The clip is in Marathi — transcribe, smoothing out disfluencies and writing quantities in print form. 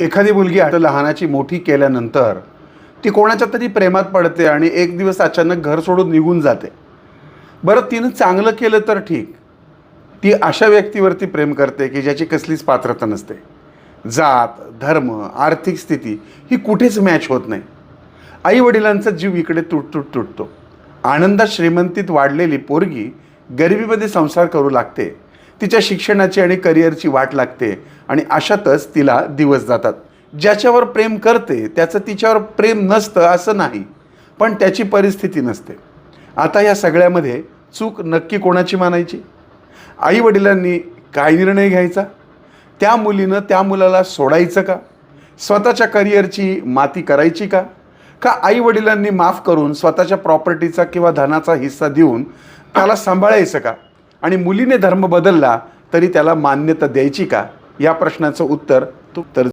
एखादी मुलगी आता लहानाची मोठी केल्यानंतर ती कोणाच्या तरी प्रेमात पडते आणि एक दिवस अचानक घर सोडून निघून जाते. बरं, तिनं चांगलं केलं तर ठीक. ती अशा व्यक्तीवरती प्रेम करते की ज्याची कसलीच पात्रता नसते. जात, धर्म, आर्थिक स्थिती ही कुठेच मॅच होत नाही. आई वडिलांचा जीव इकडे तुटतो. आनंदात श्रीमंतीत वाढलेली पोरगी गरिबीमध्ये संसार करू लागते. तिच्या शिक्षणाची आणि करिअरची वाट लागते आणि अशातच तिला दिवस जातात. ज्याच्यावर प्रेम करते त्याचं तिच्यावर प्रेम नसतं असं नाही, पण त्याची परिस्थिती नसते. आता या सगळ्यामध्ये चूक नक्की कोणाची मानायची? आई वडिलांनी काय निर्णय घ्यायचा? त्या मुलीनं त्या मुलाला सोडायचं का? स्वतःच्या करिअरची माती करायची का? का आई वडिलांनी माफ करून स्वतःच्या प्रॉपर्टीचा किंवा धनाचा हिस्सा देऊन त्याला सांभाळायचं का? आणि मुलीने धर्म बदलला तरी त्याला मान्यता द्यायची का? या प्रश्नाचं उत्तर